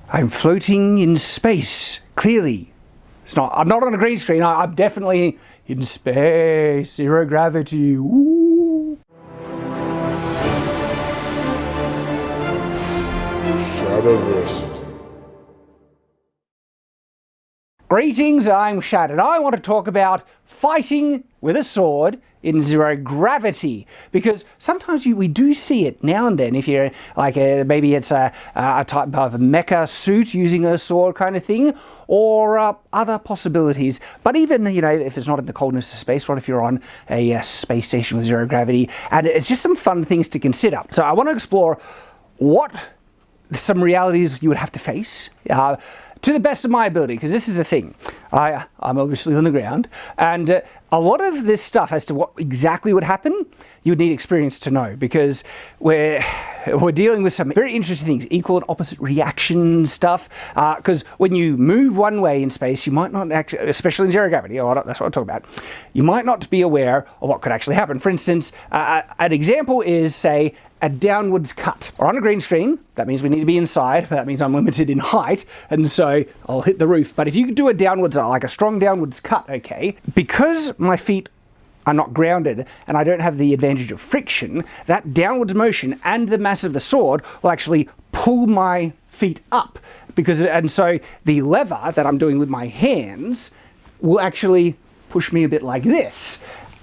I'm floating in space. Clearly. I'm not on a green screen. I'm definitely in space. Zero gravity. Ooh. Shadowversity. Greetings, I'm Shad, and I want to talk about fighting with a sword in zero gravity, because sometimes we do see it now and then. If you're like maybe it's a type of a mecha suit using a sword kind of thing, or other possibilities. But even, if it's not in the coldness of space, what if you're on a space station with zero gravity? And it's just some fun things to consider. So I want to explore some realities you would have to face, to the best of my ability, because this is the thing. I'm obviously on the ground, and a lot of this stuff as to what exactly would happen, you would need experience to know, because we're dealing with some very interesting things, equal and opposite reaction stuff, because when you move one way in space, you might not actually, especially in zero gravity, that's what I'm talking about, you might not be aware of what could actually happen. For instance, an example is, say, a downwards cut. Or on a green screen, that means we need to be inside, that means I'm limited in height, and so I'll hit the roof. But if you do a downwards, like a strong downwards cut, okay, because my feet are not grounded and I don't have the advantage of friction, that downwards motion and the mass of the sword will actually pull my feet up. And so the lever that I'm doing with my hands will actually push me a bit like this.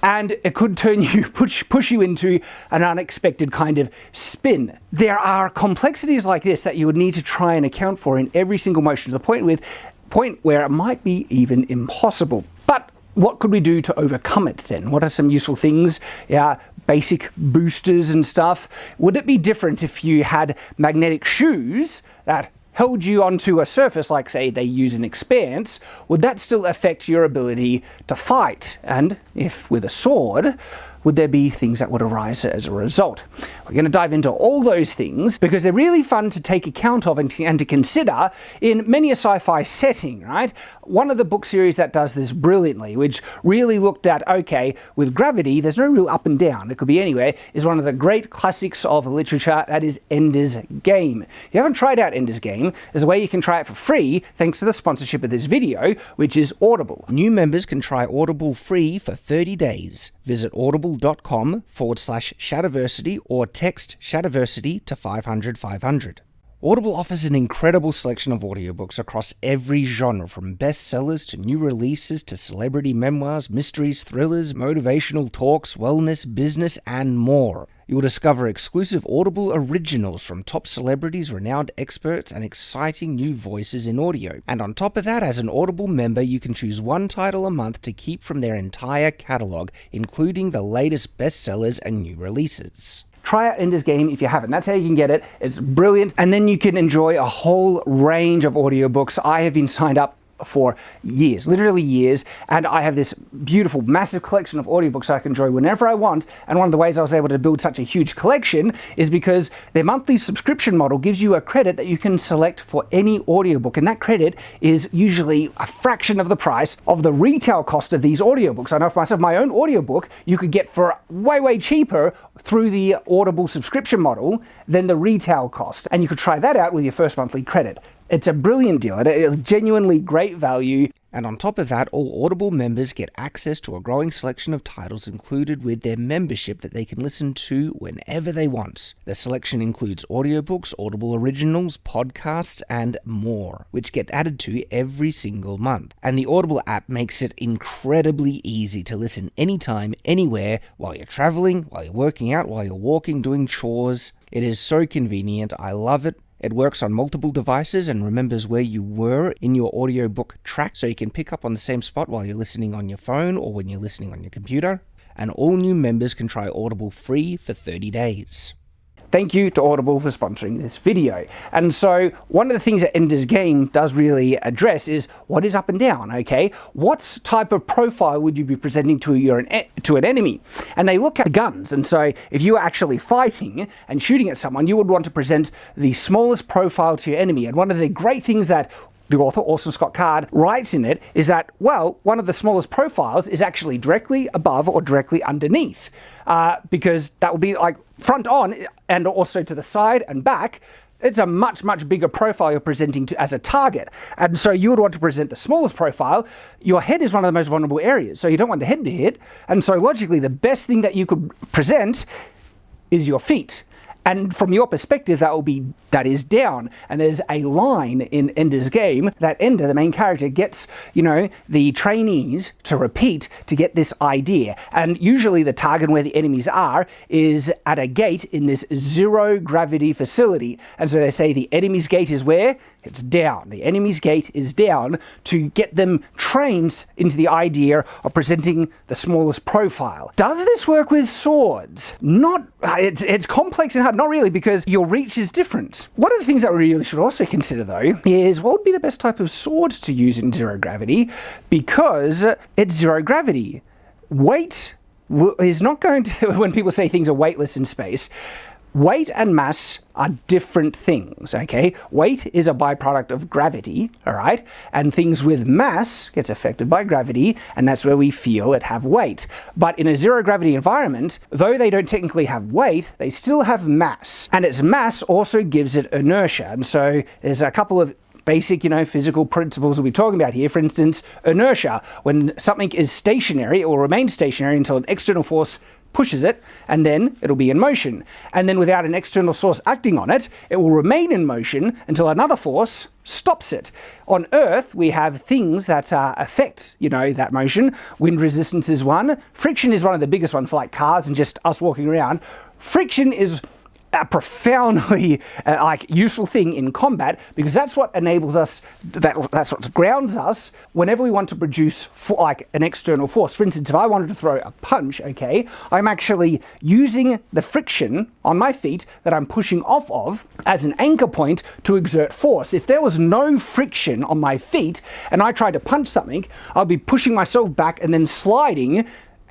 And it could push you into an unexpected kind of spin. There are complexities like this that you would need to try and account for in every single motion, to the point where it might be even impossible. But what could we do to overcome it then? What are some useful things? Basic boosters and stuff. Would it be different if you had magnetic shoes that held you onto a surface, like say they use an expanse? Would that still affect your ability to fight? And if with a sword, would there be things that would arise as a result? We're going to dive into all those things because they're really fun to take account of and to consider in many a sci-fi setting, right? One of the book series that does this brilliantly, which really looked at, okay, with gravity, there's no real up and down, it could be anywhere, is one of the great classics of literature, that is Ender's Game. If you haven't tried out Ender's Game, there's a way you can try it for free thanks to the sponsorship of this video, which is Audible. New members can try Audible free for 30 days. Visit audible.com/Shadowversity or text Shadowversity to 500 500. Audible offers an incredible selection of audiobooks across every genre, from bestsellers to new releases to celebrity memoirs, mysteries, thrillers, motivational talks, wellness, business, and more. You will discover exclusive Audible originals from top celebrities, renowned experts, and exciting new voices in audio. And on top of that, as an Audible member, you can choose one title a month to keep from their entire catalog, including the latest bestsellers and new releases. Try out Ender's Game if you haven't. That's how you can get it. It's brilliant. And then you can enjoy a whole range of audiobooks. I have been signed up for years, literally years, and I have this beautiful, massive collection of audiobooks I can enjoy whenever I want. And one of the ways I was able to build such a huge collection is because their monthly subscription model gives you a credit that you can select for any audiobook, and that credit is usually a fraction of the price of the retail cost of these audiobooks. I know for myself, my own audiobook you could get for way cheaper through the Audible subscription model than the retail cost, and you could try that out with your first monthly credit. It's a brilliant deal. It is genuinely great value. And on top of that, all Audible members get access to a growing selection of titles included with their membership that they can listen to whenever they want. The selection includes audiobooks, Audible originals, podcasts, and more, which get added to every single month. And the Audible app makes it incredibly easy to listen anytime, anywhere, while you're traveling, while you're working out, while you're walking, doing chores. It is so convenient. I love it. It works on multiple devices and remembers where you were in your audiobook track, so you can pick up on the same spot while you're listening on your phone or when you're listening on your computer. And all new members can try Audible free for 30 days. Thank you to Audible for sponsoring this video. And so one of the things that Ender's Game does really address is what is up and down, okay? What type of profile would you be presenting to an enemy? And they look at guns, and so if you are actually fighting and shooting at someone, you would want to present the smallest profile to your enemy. And one of the great things that the author, Orson Scott Card, writes in it is that, well, one of the smallest profiles is actually directly above or directly underneath, because that would be like front on and also to the side and back. it's a much, much bigger profile you're presenting to as a target. And so you would want to present the smallest profile. Your head is one of the most vulnerable areas, so you don't want the head to hit. And so logically, the best thing that you could present is your feet. And from your perspective, that is down. And there's a line in Ender's game that Ender, the main character, gets, the trainees to repeat to get this idea. And usually the target where the enemies are is at a gate in this zero gravity facility. And so they say the enemy's gate is where? It's down. The enemy's gate is down to get them trained into the idea of presenting the smallest profile. Does this work with swords? It's complex and hard. Not really, because your reach is different. One of the things that we really should also consider, though, is what would be the best type of sword to use in zero gravity, because it's zero gravity. Weight is not going to, when people say things are weightless in space, weight and mass are different things, okay? Weight is a byproduct of gravity, all right? And things with mass gets affected by gravity, and that's where we feel it have weight. But in a zero gravity environment, though they don't technically have weight, they still have mass. And its mass also gives it inertia. And so there's a couple of basic, physical principles we'll be talking about here. For instance, inertia. When something is stationary, it will remain stationary until an external force pushes it, and then it'll be in motion. And then without an external source acting on it, it will remain in motion until another force stops it. On Earth, we have things that affect, that motion. Wind resistance is one. Friction is one of the biggest ones for like cars and just us walking around. Friction is a profoundly useful thing in combat, because that's what enables us, that's what grounds us whenever we want to produce an external force. For instance, if I wanted to throw a punch, okay, I'm actually using the friction on my feet that I'm pushing off of as an anchor point to exert force. If there was no friction on my feet and I tried to punch something, I'll be pushing myself back and then sliding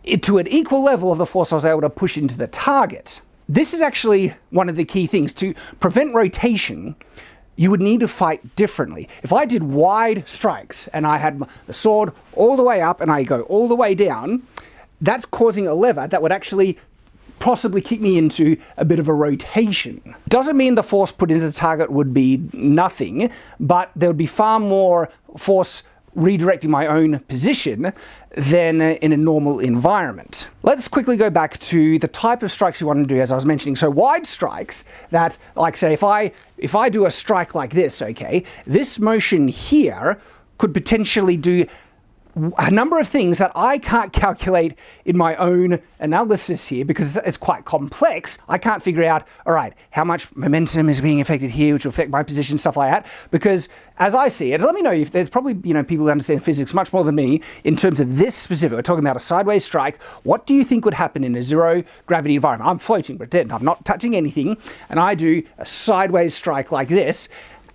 it to an equal level of the force I was able to push into the target. This is actually one of the key things. To prevent rotation, you would need to fight differently. If I did wide strikes and I had the sword all the way up and I go all the way down, that's causing a lever that would actually possibly kick me into a bit of a rotation. Doesn't mean the force put into the target would be nothing, but there would be far more force redirecting my own position than in a normal environment. Let's quickly go back to the type of strikes you want to do, as I was mentioning. So wide strikes that, like say, if I do a strike like this, okay, this motion here could potentially do a number of things that I can't calculate in my own analysis here, because it's quite complex. I can't figure out, all right, how much momentum is being affected here, which will affect my position, stuff like that. Because as I see it, let me know if there's probably, people who understand physics much more than me in terms of this specific. We're talking about a sideways strike. What do you think would happen in a zero gravity environment? I'm floating, pretend I'm not touching anything, and I do a sideways strike like this.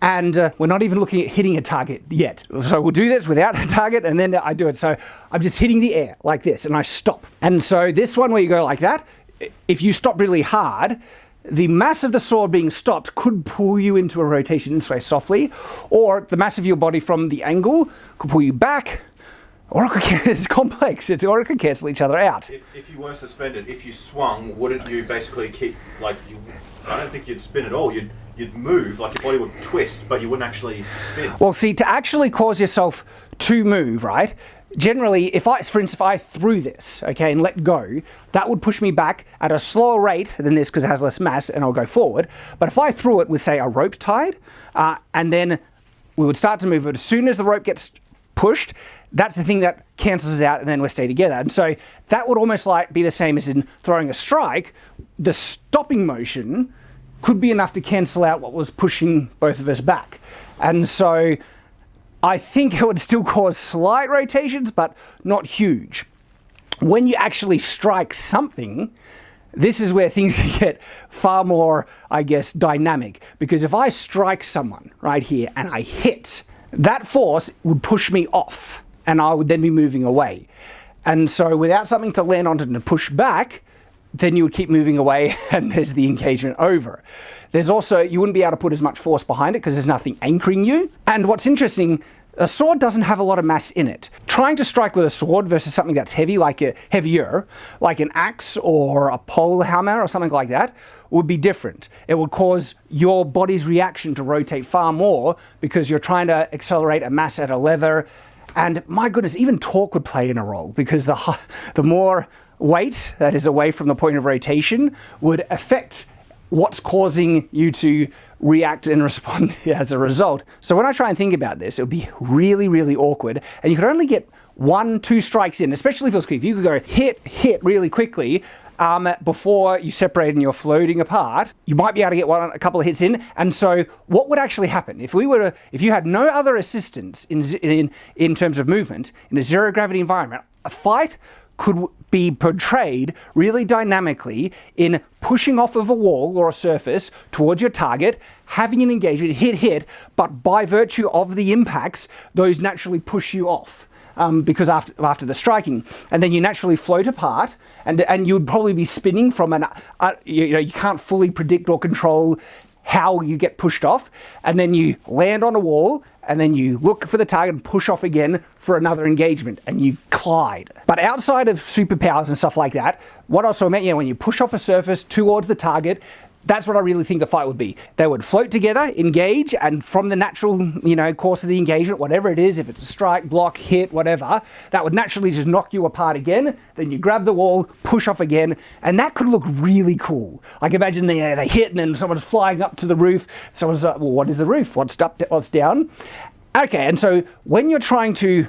And we're not even looking at hitting a target yet. So we'll do this without a target, and then I do it. So I'm just hitting the air like this, and I stop. And so this one where you go like that, if you stop really hard, the mass of the sword being stopped could pull you into a rotation this way softly, or the mass of your body from the angle could pull you back, or it's complex. Or it could cancel each other out. If you were suspended, if you swung, wouldn't you basically keep, I don't think you'd spin at all. You'd move, like your body would twist, but you wouldn't actually spin. Well, see, to actually cause yourself to move, right? Generally, for instance, if I threw this, okay, and let go, that would push me back at a slower rate than this because it has less mass, and I'll go forward. But if I threw it with, say, a rope tied, and then we would start to move, but as soon as the rope gets pushed, that's the thing that cancels us out, and then we stay together. And so that would almost be the same as in throwing a strike. The stopping motion could be enough to cancel out what was pushing both of us back. And so I think it would still cause slight rotations, but not huge. When you actually strike something, this is where things get far more, dynamic. Because if I strike someone right here and I hit, that force would push me off, and I would then be moving away. And so without something to land on to push back, then you would keep moving away, and there's the engagement over. There's also, you wouldn't be able to put as much force behind it because there's nothing anchoring you. And what's interesting, A sword doesn't have a lot of mass in it. Trying to strike with a sword versus something that's heavy, heavier, like an axe or a pole hammer or something like that, would be different. It would cause your body's reaction to rotate far more because you're trying to accelerate a mass at a lever. And my goodness, even torque would play in a role because the more weight that is away from the point of rotation would affect what's causing you to react and respond as a result. So when I try and think about this, it would be really, really awkward. And you could only get 1-2 strikes in, especially if it was quick. If you could go hit really quickly before you separate and you're floating apart, you might be able to get a couple of hits in. And so what would actually happen if you had no other assistance in terms of movement in a zero gravity environment? A fight could be portrayed really dynamically in pushing off of a wall or a surface towards your target, having an engagement, hit, but by virtue of the impacts, those naturally push you off. Because after the striking, and then you naturally float apart, and you would probably be spinning from you can't fully predict or control how you get pushed off, and then you land on a wall, and then you look for the target and push off again for another engagement, and you collide. But outside of superpowers and stuff like that, what also meant, when you push off a surface towards the target, that's what I really think the fight would be. They would float together, engage, and from the natural, course of the engagement, whatever it is, if it's a strike, block, hit, whatever, that would naturally just knock you apart again. Then you grab the wall, push off again, and that could look really cool. Like imagine they hit and then someone's flying up to the roof. Someone's like, well, what is the roof? What's up? What's down? Okay, and so when you're trying to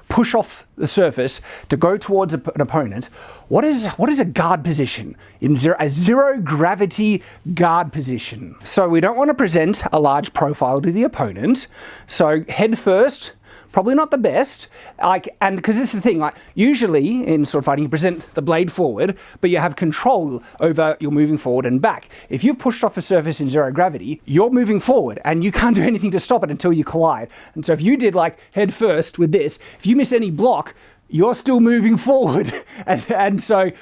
push off the surface to go towards an opponent, what is a guard position in a zero gravity guard position? So we don't want to present a large profile to the opponent. So head first, probably not the best. And because this is the thing, usually in sword fighting, you present the blade forward, but you have control over your moving forward and back. If you've pushed off a surface in zero gravity, you're moving forward and you can't do anything to stop it until you collide. And so if you did head first with this, if you miss any block, you're still moving forward. and so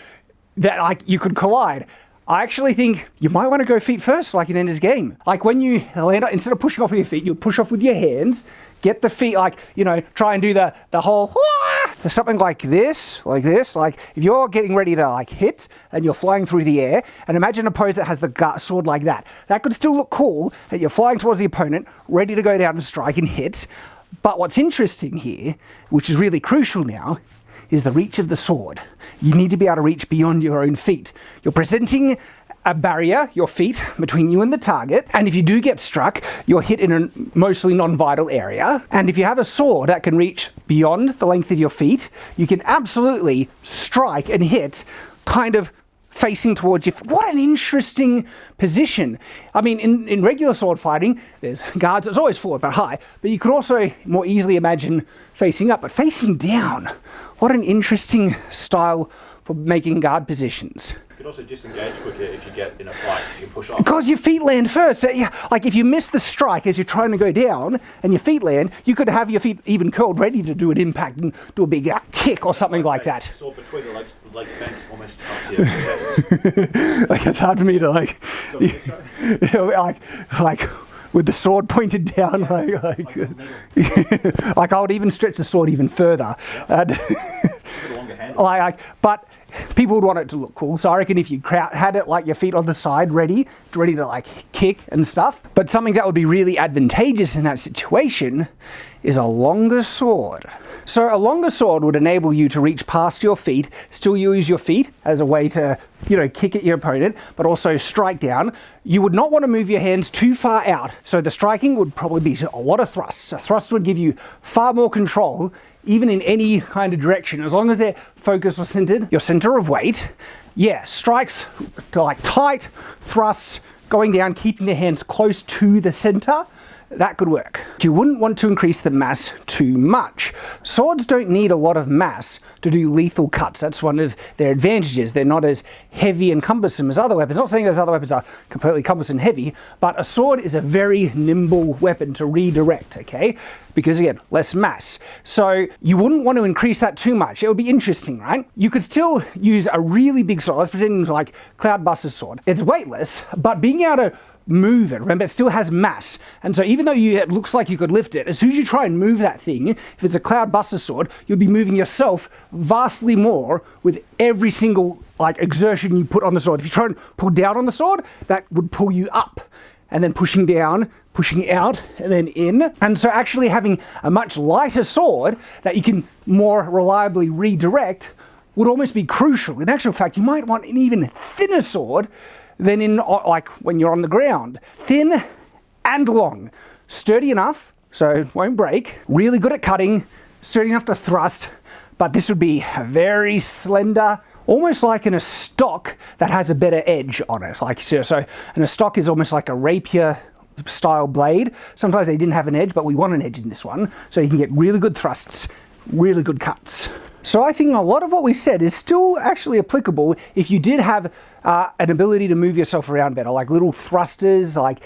that you could collide. I actually think you might want to go feet first, like in Ender's Game. When you land, instead of pushing off with your feet, you push off with your hands, get the feet, try and do the whole, something like this. If you're getting ready to hit and you're flying through the air, and imagine a pose that has the sword like that. That could still look cool, that you're flying towards the opponent, ready to go down and strike and hit. But what's interesting here, which is really crucial now, is the reach of the sword. You need to be able to reach beyond your own feet. You're presenting a barrier, your feet, between you and the target. And if you do get struck, you're hit in a mostly non-vital area. And if you have a sword that can reach beyond the length of your feet, you can absolutely strike and hit kind of facing towards you. What an interesting position. In regular sword fighting, there's guards, it's always forward but high, but you could also more easily imagine facing up, but facing down. What an interesting style for making guard positions. You can also disengage quicker if you get in a fight, because you can push off. Because your feet land first. If you miss the strike as you're trying to go down and your feet land, you could have your feet even curled, ready to do an impact and do a big kick or something like that. Sword between the legs bent almost up to your chest. It's hard for me to with the sword pointed down, I would even stretch the sword even further. But people would want it to look cool, so I reckon if you had it your feet on the side, ready to kick and stuff. But something that would be really advantageous in that situation is a longer sword. So a longer sword would enable you to reach past your feet, still use your feet as a way to, kick at your opponent, but also strike down. You would not want to move your hands too far out. So the striking would probably be a lot of thrusts. A thrust would give you far more control, even in any kind of direction, as long as they're focused or centered, your center of weight. Yeah, strikes tight, thrusts, going down, keeping the hands close to the center. That could work. You wouldn't want to increase the mass too much. Swords don't need a lot of mass to do lethal cuts. That's one of their advantages. They're not as heavy and cumbersome as other weapons. Not saying those other weapons are completely cumbersome and heavy, but a sword is a very nimble weapon to redirect, okay? Because again, less mass. So you wouldn't want to increase that too much. It would be interesting, right? You could still use a really big sword. Let's pretend Cloudbuster's sword. It's weightless, but being able to move it. Remember, it still has mass. And so even though it looks like you could lift it, as soon as you try and move that thing, if it's a cloudbuster sword, you'll be moving yourself vastly more with every single exertion you put on the sword. If you try and pull down on the sword, that would pull you up. And then pushing down, pushing out, and then in. And so actually having a much lighter sword that you can more reliably redirect would almost be crucial. In actual fact, you might want an even thinner sword than when you're on the ground. Thin and long. Sturdy enough, so it won't break. Really good at cutting, sturdy enough to thrust, but this would be very slender, almost like in a stock that has a better edge on it. And a stock is almost like a rapier style blade. Sometimes they didn't have an edge, but we want an edge in this one, so you can get really good thrusts, really good cuts. So I think a lot of what we said is still actually applicable if you did have an ability to move yourself around better, like little thrusters, like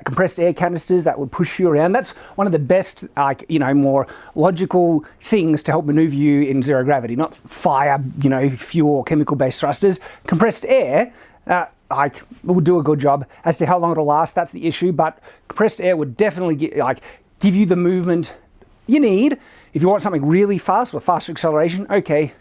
compressed air canisters that would push you around. That's one of the best, more logical things to help maneuver you in zero gravity, not fire, fuel or chemical-based thrusters. Compressed air, will do a good job. As to how long it'll last, that's the issue, but compressed air would definitely give you the movement you need. If you want something really fast with faster acceleration, okay,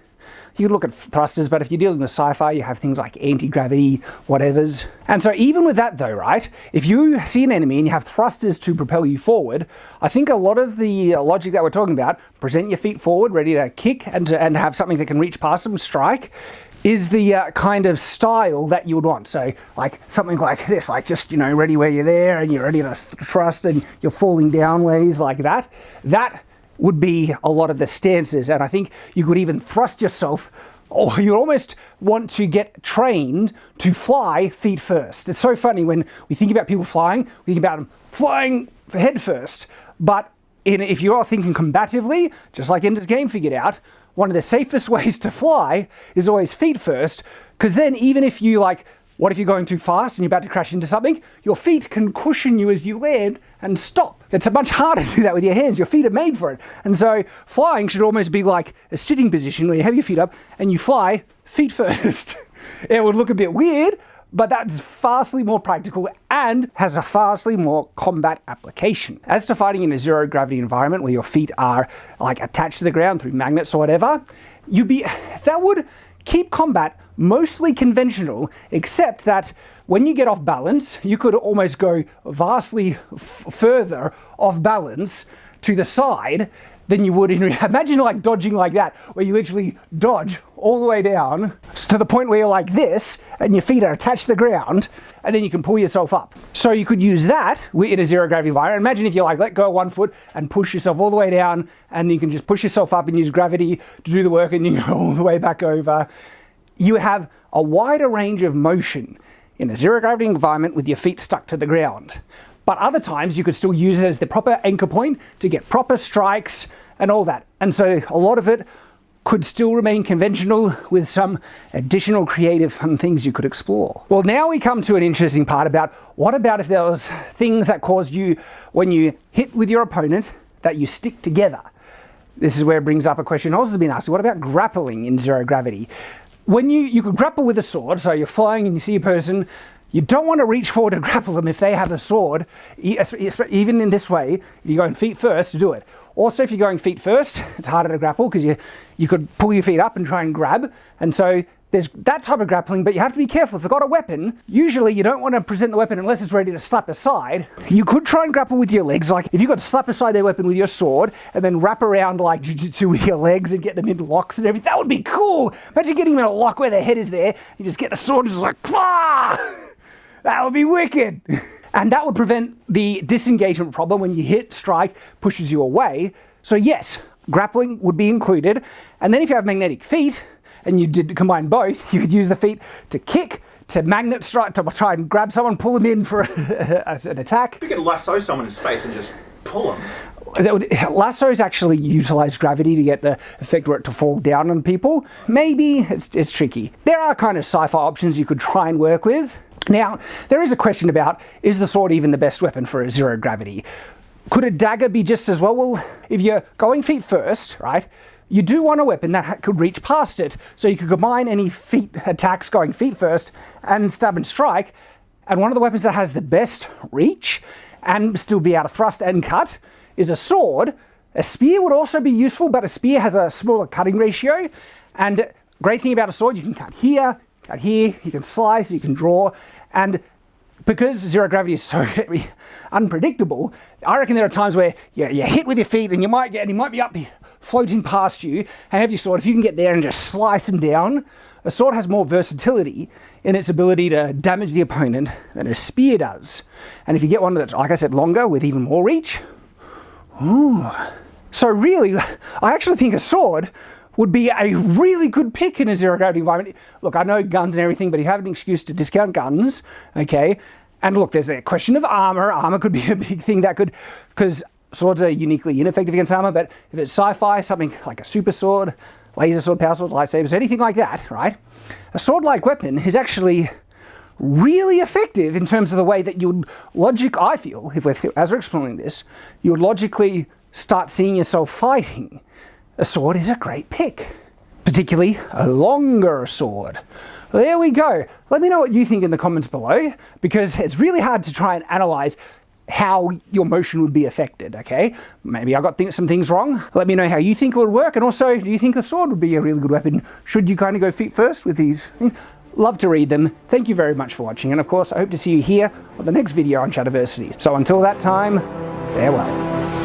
you can look at thrusters, but if you're dealing with sci-fi, you have things like anti-gravity, whatevers. And so even with that though, right, if you see an enemy and you have thrusters to propel you forward, I think a lot of the logic that we're talking about, present your feet forward, ready to kick and have something that can reach past them, strike, is the kind of style that you would want. So something like this, just, ready where you're there and you're ready to thrust and you're falling down ways like that. That would be a lot of the stances, and I think you could even thrust yourself, or you almost want to get trained to fly feet first. It's so funny when we think about people flying, we think about them flying head first, but if you're thinking combatively, just like Ender's Game figured out, one of the safest ways to fly is always feet first, because then even if you what if you're going too fast and you're about to crash into something? Your feet can cushion you as you land and stop. It's much harder to do that with your hands. Your feet are made for it. And so flying should almost be like a sitting position where you have your feet up and you fly feet first. It would look a bit weird, but that's vastly more practical and has a vastly more combat application. As to fighting in a zero gravity environment where your feet are attached to the ground through magnets or whatever, that would keep combat mostly conventional, except that when you get off balance, you could almost go vastly further off balance to the side than you would imagine dodging like that, where you literally dodge all the way down to the point where you're like this and your feet are attached to the ground, and then you can pull yourself up. So you could use that in a zero gravity environment. Imagine if you let go of one foot and push yourself all the way down, and you can just push yourself up and use gravity to do the work, and you go all the way back over. You have a wider range of motion in a zero gravity environment with your feet stuck to the ground. But other times you could still use it as the proper anchor point to get proper strikes and all that. And so a lot of it could still remain conventional with some additional creative fun things you could explore. Well, now we come to an interesting part about what about if there was things that caused you, when you hit with your opponent, that you stick together. This is where it brings up a question also has been asked. What about grappling in zero gravity? When you could grapple with a sword, so you're flying and you see a person, you don't want to reach forward to grapple them if they have a sword, even in this way, you're going feet first to do it. Also, if you're going feet first, it's harder to grapple because you could pull your feet up and try and grab, and so there's that type of grappling, but you have to be careful. If they've got a weapon, usually you don't want to present the weapon unless it's ready to slap aside. You could try and grapple with your legs, if you've got to slap aside their weapon with your sword and then wrap around like jiu-jitsu with your legs and get them into locks and everything. That would be cool. Imagine getting them in a lock where their head is there. You just get the sword and just Plah! That would be wicked. And that would prevent the disengagement problem when you hit, strike, pushes you away. So yes, grappling would be included. And then if you have magnetic feet, and you did combine both, you could use the feet to kick, to magnet strike, to try and grab someone, pull them in for an attack. You could lasso someone in space and just pull them. Lassos actually utilize gravity to get the effect where it to fall down on people. Maybe it's tricky. There are kind of sci-fi options you could try and work with. Now, there is a question about, is the sword even the best weapon for a zero gravity? Could a dagger be just as well? Well, if you're going feet first, right, you do want a weapon that could reach past it. So you could combine any feet attacks going feet first and stab and strike, And one of the weapons that has the best reach and still be able to thrust and cut is a sword. A spear would also be useful, but a spear has a smaller cutting ratio. And great thing about a sword, you can cut here, you can slice, you can draw. And because zero gravity is so unpredictable, I reckon there are times where you hit with your feet and he might be up floating past you, and have your sword. If you can get there and just slice him down, a sword has more versatility in its ability to damage the opponent than a spear does. And if you get one that's, like I said, longer with even more reach, ooh. So really, I actually think a sword would be a really good pick in a zero gravity environment. Look, I know guns and everything, but you have an excuse to discount guns, okay? And look, there's a question of armor. Armor could be a big thing that could, because swords are uniquely ineffective against armor, but if it's sci-fi, something like a super sword, laser sword, power sword, lightsabers, anything like that, right? A sword-like weapon is actually really effective in terms of the way that you would I feel, as we're exploring this, you would logically start seeing yourself fighting. A sword is a great pick, particularly a longer sword. There we go. Let me know what you think in the comments below, because it's really hard to try and analyze how your motion would be affected, okay? Maybe I got some things wrong. Let me know how you think it would work, and also, do you think the sword would be a really good weapon? Should you kind of go feet first with these? Love to read them. Thank you very much for watching, and of course, I hope to see you here on the next video on Shadowversity. So until that time, farewell.